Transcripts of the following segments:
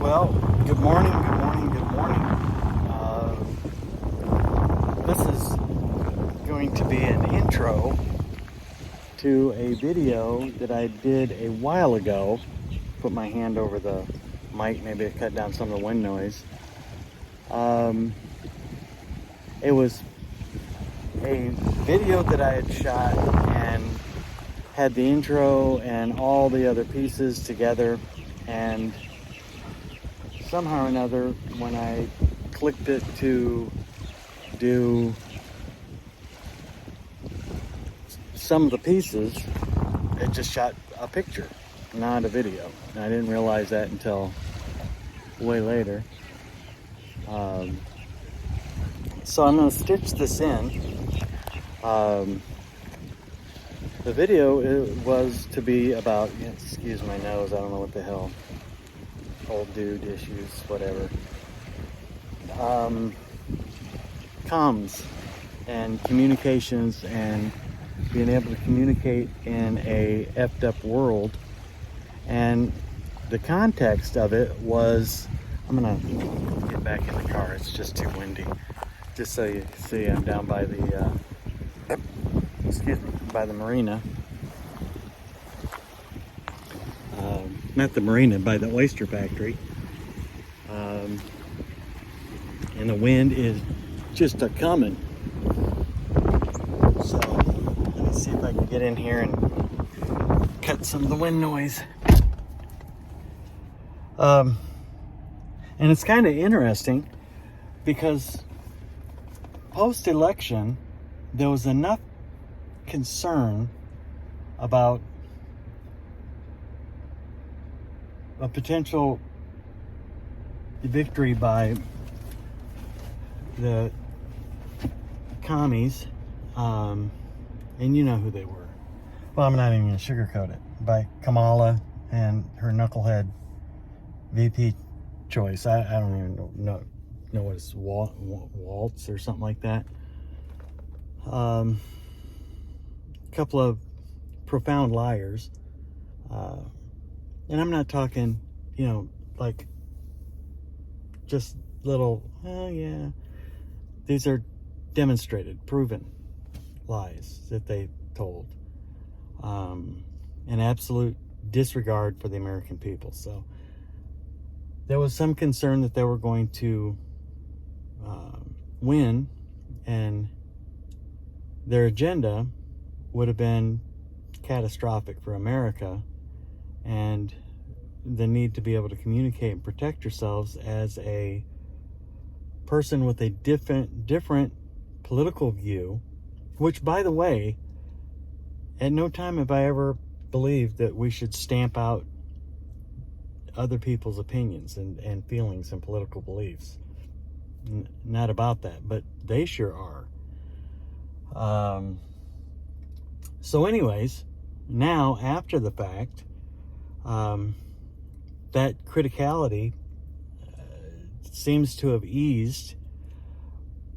Well, good morning, good morning, good morning. This is going to be an intro to a video that I did a while ago. Put my hand over the mic, maybe I cut down some of the wind noise. It was a video that I had shot and had the intro and all the other pieces together, and somehow or another, when I clicked it to do some of the pieces, it just shot a picture, not a video. And I didn't realize that until way later. So I'm going to stitch this in. The video was to be about, excuse my nose, I don't know what the hell, old dude issues, whatever. Comms and communications and being able to communicate in a effed up world. And the context of it was, I'm gonna get back in the car, it's just too windy. Just so you see, I'm down by the, by the marina. Not the marina, by the oyster factory. And the wind is just a-coming. So, let me see if I can get in here and cut some of the wind noise. And it's kind of interesting because post-election, there was enough concern about a potential victory by the commies, and you know who they were. Well, I'm not even going to sugarcoat it. By Kamala and her knucklehead VP choice. I don't even know what it's, Waltz or something like that. Couple of profound liars. And I'm not talking, like just little, oh yeah. These are demonstrated, proven lies that they told. An absolute disregard for the American people. So there was some concern that they were going to win, and their agenda would have been catastrophic for America, and the need to be able to communicate and protect yourselves as a person with a different political view, which, by the way, at no time have I ever believed that we should stamp out other people's opinions and feelings and political beliefs. Not about that, but they sure are. So anyways, now after the fact, that criticality seems to have eased,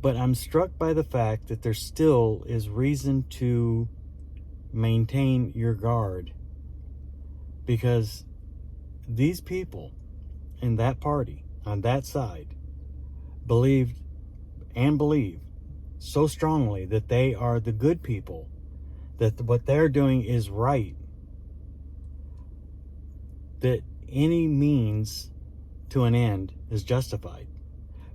but I'm struck by the fact that there still is reason to maintain your guard, because these people in that party, on that side, believe so strongly that they are the good people, that what they're doing is right, that any means to an end is justified.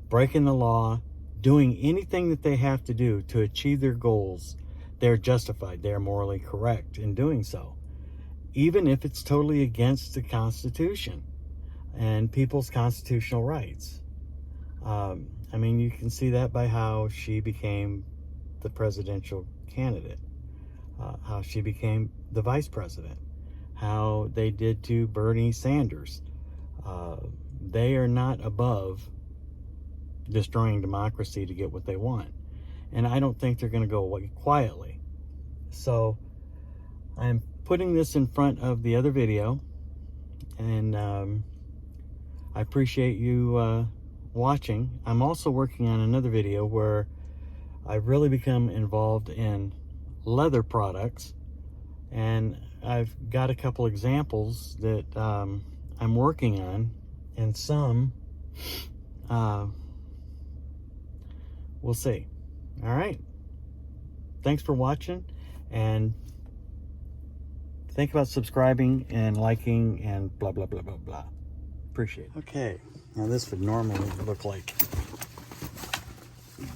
Breaking the law, doing anything that they have to do to achieve their goals, they're justified. They're morally correct in doing so, even if it's totally against the Constitution and people's constitutional rights. I mean, you can see that by how she became the presidential candidate, how she became the vice president, how they did to Bernie Sanders. They are not above destroying democracy to get what they want. And I don't think they're going to go away quietly. So I'm putting this in front of the other video, and I appreciate you watching. I'm also working on another video where I've really become involved in leather products, and I've got a couple examples that I'm working on, and some, we'll see. All right. Thanks for watching, and think about subscribing and liking and blah, blah, blah, blah, blah. Appreciate it. Okay. Now this would normally look like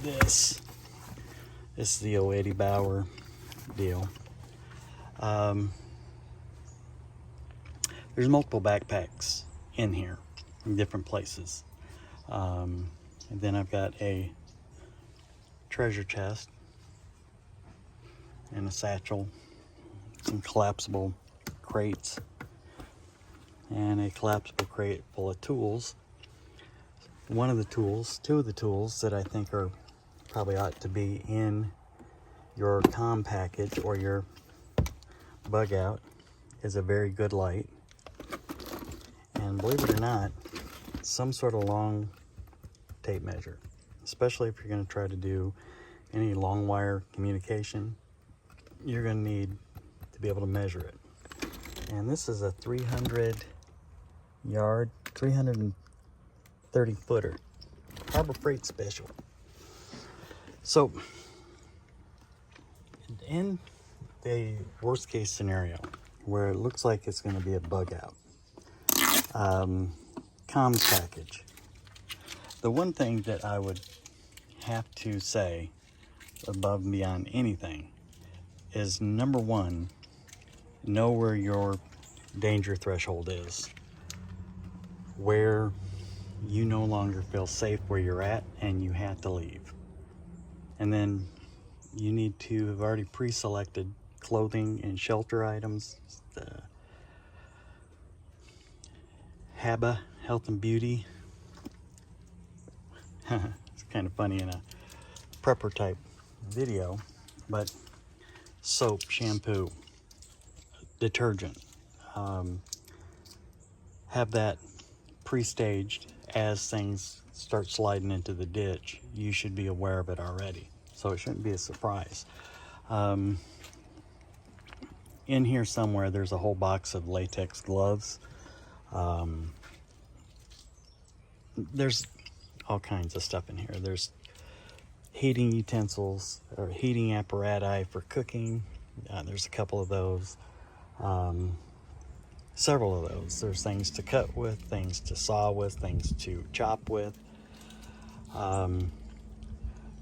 this. This is the old Eddie Bauer deal. There's multiple backpacks in here in different places. And then I've got a treasure chest and a satchel, some collapsible crates, and a collapsible crate full of tools. One of the tools, two of the tools that I think are probably ought to be in your comm package or your bug out is a very good light, and believe it or not, some sort of long tape measure, especially if you're going to try to do any long wire communication. You're going to need to be able to measure it. And this is a 330 footer Harbor Freight special. So in the worst case scenario where it looks like it's going to be a bug out, comms package, the one thing that I would have to say above and beyond anything is, number one, know where your danger threshold is, where you no longer feel safe where you're at and you have to leave. And then you need to have already pre-selected clothing and shelter items. The HABA, Health and Beauty. It's kind of funny in a prepper type video, but soap, shampoo, detergent, have that pre-staged. As things start sliding into the ditch, you should be aware of it already, so it shouldn't be a surprise. In here somewhere there's a whole box of latex gloves. There's all kinds of stuff in here. There's heating utensils or heating apparatus for cooking. There's a couple of those, several of those. There's things to cut with, things to saw with, things to chop with.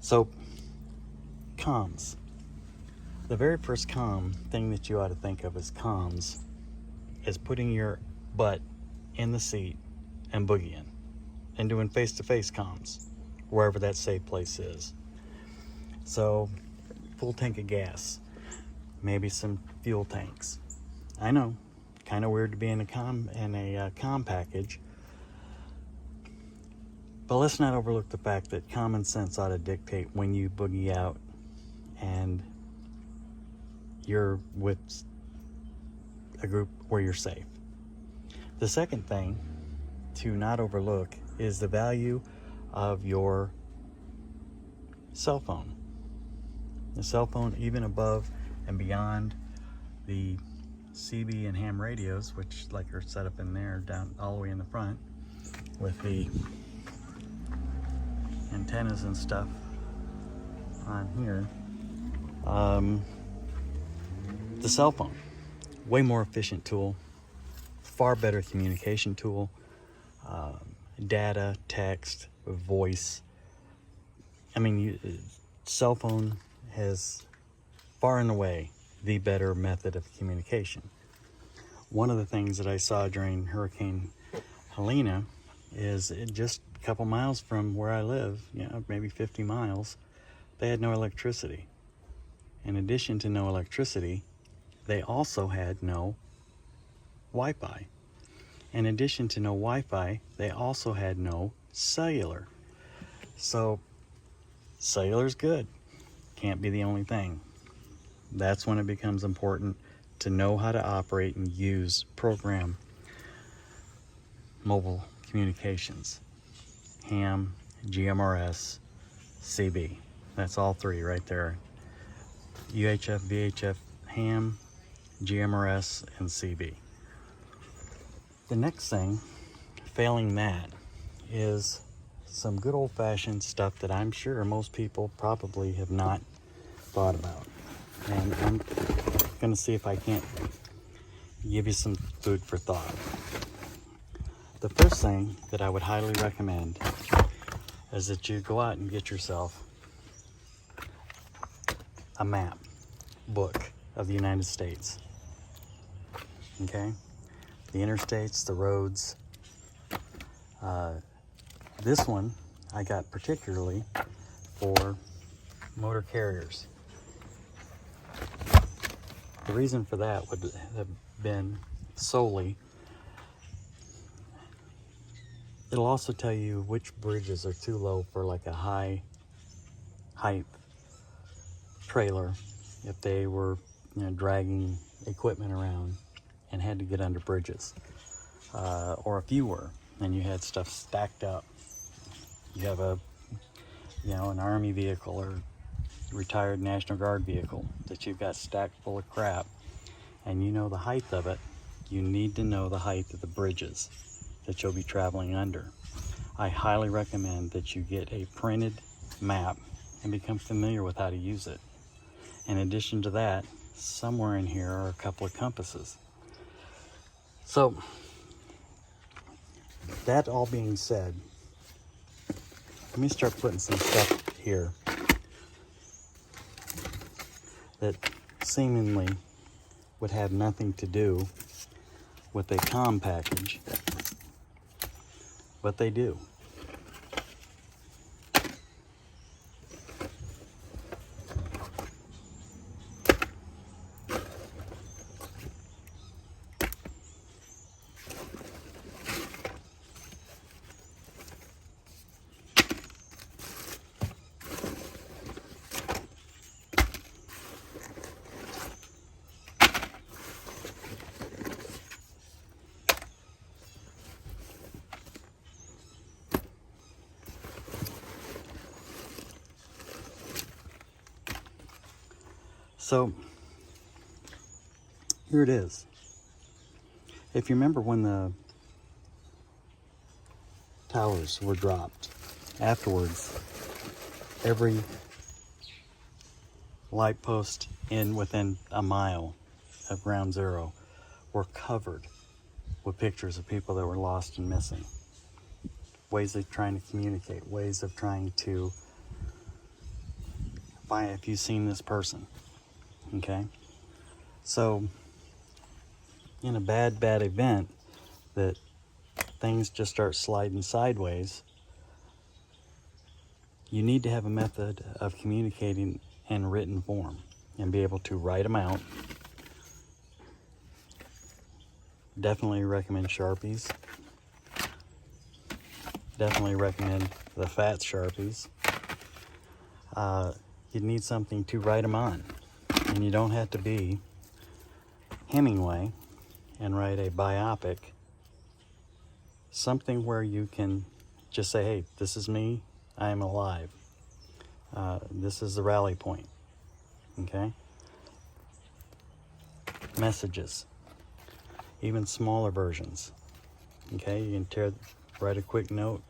So comms. The very first comm thing that you ought to think of as comms is putting your butt in the seat and boogieing and doing face-to-face comms wherever that safe place is. So full tank of gas, maybe some fuel tanks. I know, kind of weird to be in a comm package, but let's not overlook the fact that common sense ought to dictate when you boogie out and you're with a group where you're safe. The second thing to not overlook is the value of your cell phone. The cell phone, even above and beyond the CB and ham radios, which like are set up in there down all the way in the front with the antennas and stuff on here. The cell phone, way more efficient tool, far better communication tool, data, text, voice. I mean, cell phone has far and away the better method of communication. One of the things that I saw during Hurricane Helene is just a couple miles from where I live, maybe 50 miles, they had no electricity. In addition to no electricity, they also had no Wi-Fi. In addition to no Wi-Fi, they also had no cellular. So cellular's good, can't be the only thing. That's when it becomes important to know how to operate and use program mobile communications. Ham, GMRS, CB. That's all three right there. UHF, VHF, ham, GMRS, and CB. The next thing failing that is some good old-fashioned stuff that I'm sure most people probably have not thought about. And I'm going to see if I can't give you some food for thought. The first thing that I would highly recommend is that you go out and get yourself a map book of the United States. Okay? The interstates, the roads. This one I got particularly for motor carriers. The reason for that would have been solely, it'll also tell you which bridges are too low for like a high height trailer if they were, dragging equipment around and had to get under bridges, or if you were and you had stuff stacked up. You have an Army vehicle or retired National Guard vehicle that you've got stacked full of crap, and you know the height of it. You need to know the height of the bridges that you'll be traveling under. I highly recommend that you get a printed map and become familiar with how to use it. In addition to that, somewhere in here are a couple of compasses. So, that all being said, let me start putting some stuff here that seemingly would have nothing to do with a comm package, but they do. So, here it is. If you remember when the towers were dropped, afterwards, every light post within a mile of ground zero were covered with pictures of people that were lost and missing. Ways of trying to communicate, ways of trying to find if you've seen this person. Okay? So, in a bad event that things just start sliding sideways, you need to have a method of communicating in written form and be able to write them out. Definitely recommend Sharpies. Definitely recommend the fat Sharpies. You need something to write them on. And you don't have to be Hemingway and write a biopic. Something where you can just say, hey, this is me, I am alive. This is the rally point. Okay? Messages. Even smaller versions. Okay, you can write a quick note,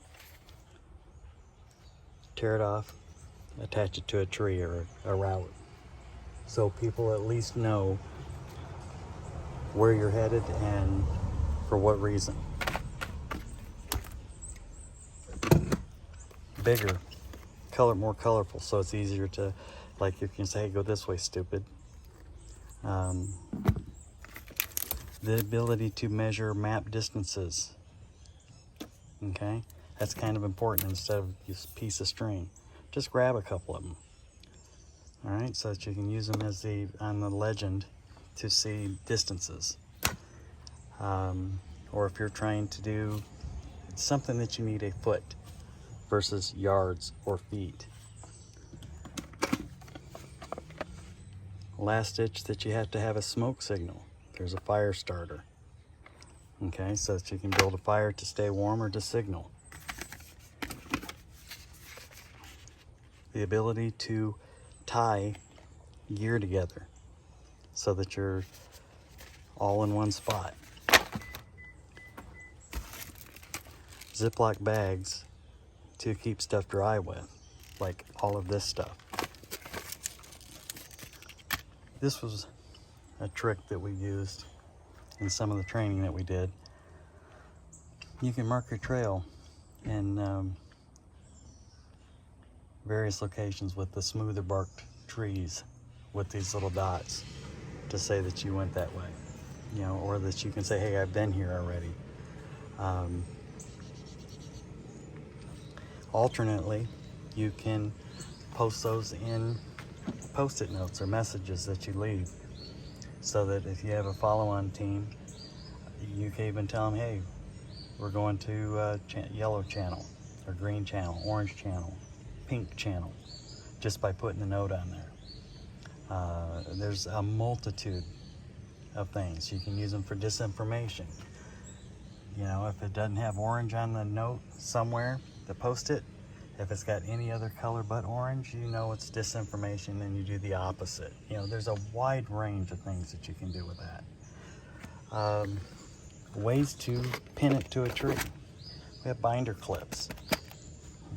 tear it off, attach it to a tree or a route, so people at least know where you're headed and for what reason. Bigger, more colorful, so it's easier to, like, you can say, hey, go this way, stupid. The ability to measure map distances. Okay, that's kind of important. Instead of just a piece of string, just grab a couple of them. All right, so that you can use them as on the legend to see distances. Or if you're trying to do something that you need a foot versus yards or feet. Last ditch that you have to have a smoke signal. There's a fire starter. Okay, so that you can build a fire to stay warm or to signal. The ability to tie gear together so that you're all in one spot. Ziploc bags to keep stuff dry with, like all of this stuff. This was a trick that we used in some of the training that we did. You can mark your trail in various locations with the smoother barked trees with these little dots to say that you went that way, you know, or that you can say, hey, I've been here already. Alternately, you can post those in post-it notes or messages that you leave, so that if you have a follow-on team, you can even tell them, hey, we're going to yellow channel or green channel, orange channel, pink channel, just by putting the note on there. There's a multitude of things. You can use them for disinformation. You know, if it doesn't have orange on the note somewhere to post it, if it's got any other color but orange, you know it's disinformation, and you do the opposite. You know, there's a wide range of things that you can do with that. Ways to pin it to a tree. We have binder clips,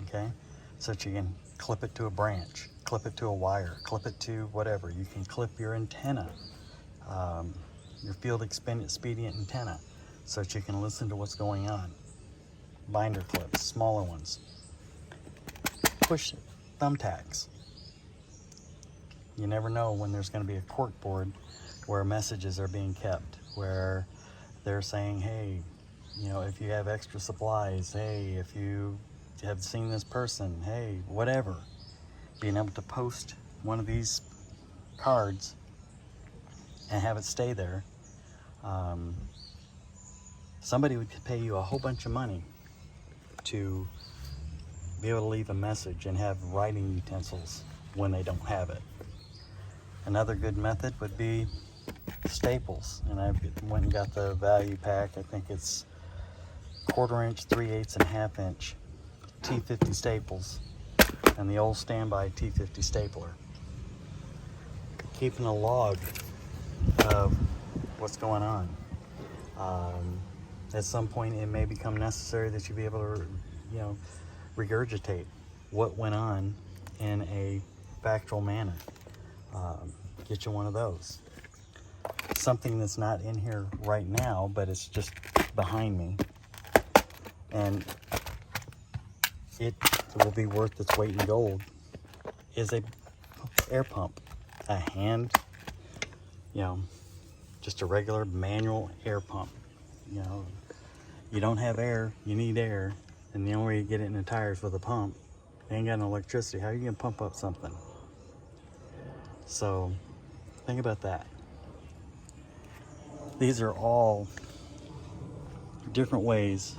okay? So that you can clip it to a branch, clip it to a wire, clip it to whatever. You can clip your antenna, your field expedient antenna, so that you can listen to what's going on. Binder clips, smaller ones. Push thumbtacks. You never know when there's going to be a cork board where messages are being kept, where they're saying, hey, you know, if you have extra supplies, hey, if you have seen this person, hey, whatever. Being able to post one of these cards and have it stay there. Somebody would pay you a whole bunch of money to be able to leave a message and have writing utensils when they don't have it. Another good method would be staples, and I went and got the value pack. I think it's 1/4 inch, 3/8 and 1/2 inch T50 staples, and the old standby T50 stapler. Keeping a log of what's going on. At some point, it may become necessary that you be able to, you know, regurgitate what went on in a factual manner. Get you one of those. Something that's not in here right now, but it's just behind me, and it will be worth its weight in gold, is a air pump. A hand, you know, just a regular manual air pump. You know, you don't have air, you need air, and the only way you get it in the tires with a pump, you ain't got no electricity. How are you gonna pump up something? So think about that. These are all different ways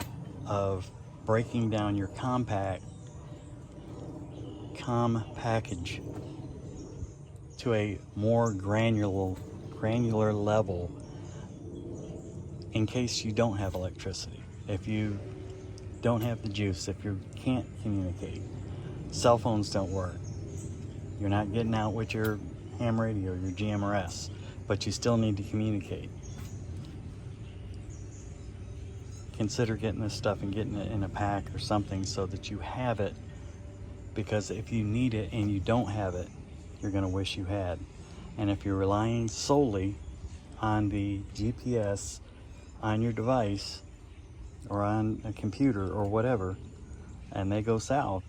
of breaking down your comm package to a more granular level, in case you don't have electricity, if you don't have the juice, if you can't communicate, cell phones don't work, you're not getting out with your ham radio, your GMRS, but you still need to communicate. Consider getting this stuff and getting it in a pack or something so that you have it, because if you need it and you don't have it, you're going to wish you had. And if you're relying solely on the GPS on your device or on a computer or whatever, and they go south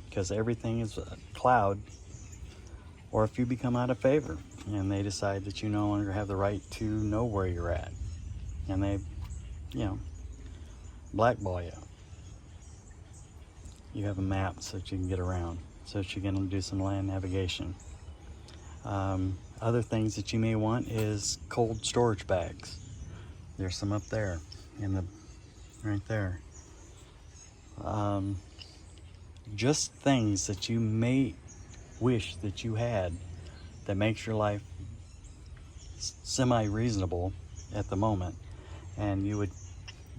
because everything is a cloud, or if you become out of favor and they decide that you no longer have the right to know where you're at, and they, you know, blackball you, you have a map so that you can get around, so that you can do some land navigation. Other things that you may want is cold storage bags. There's some up there in the right there. Just things that you may wish that you had that makes your life semi-reasonable at the moment, and you would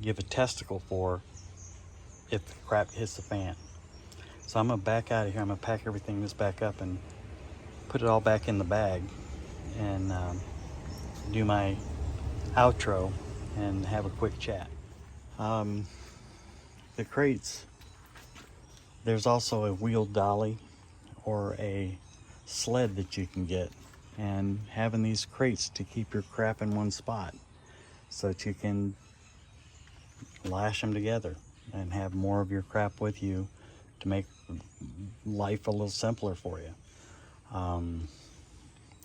give a testicle for if the crap hits the fan. So I'm gonna back out of here. I'm gonna pack everything this back up and put it all back in the bag, and do my outro and have a quick chat. the crates, there's also a wheeled dolly or a sled that you can get, and having these crates to keep your crap in one spot so that you can lash them together and have more of your crap with you to make life a little simpler for you.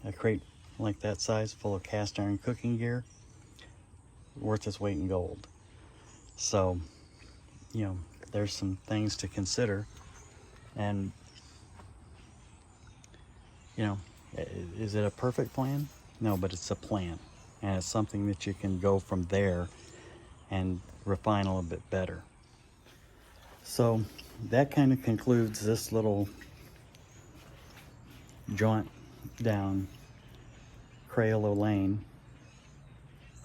A crate like that size full of cast iron cooking gear, worth its weight in gold. So, you know, there's some things to consider. And, you know, is it a perfect plan? No, but it's a plan. And it's something that you can go from there and refine a little bit better. So that kind of concludes this little jaunt down Crayola Lane.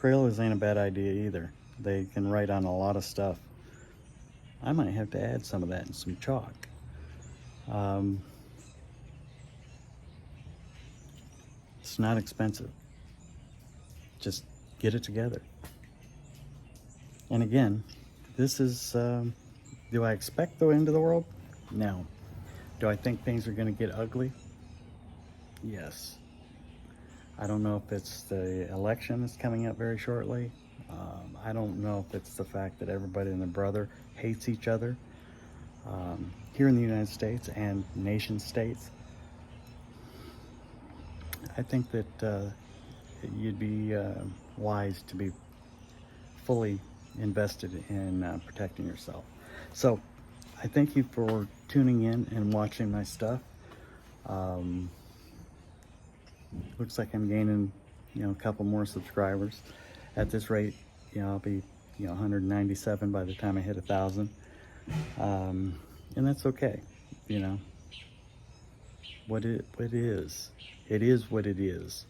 Crayolas ain't a bad idea either. They can write on a lot of stuff. I might have to add some of that in some chalk. It's not expensive. Just get it together. And again, this is, do I expect the end of the world? No. Do I think things are going to get ugly? Yes. I don't know if it's the election that's coming up very shortly. I don't know if it's the fact that everybody and their brother hates each other here in the United States and nation states. I think that you'd be wise to be fully invested in protecting yourself. So I thank you for tuning in and watching my stuff. Looks like I'm gaining, you know, a couple more subscribers. At this rate, you know, I'll be, you know, 197 by the time I hit 1,000. And that's okay. You know, what it is what it is.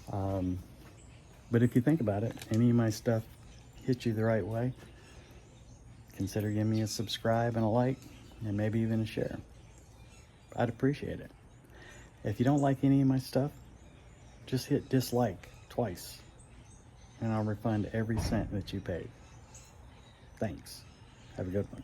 But if you think about it, any of my stuff hit you the right way, consider giving me a subscribe and a like, and maybe even a share. I'd appreciate it. If you don't like any of my stuff, just hit dislike twice, and I'll refund every cent that you paid. Thanks. Have a good one.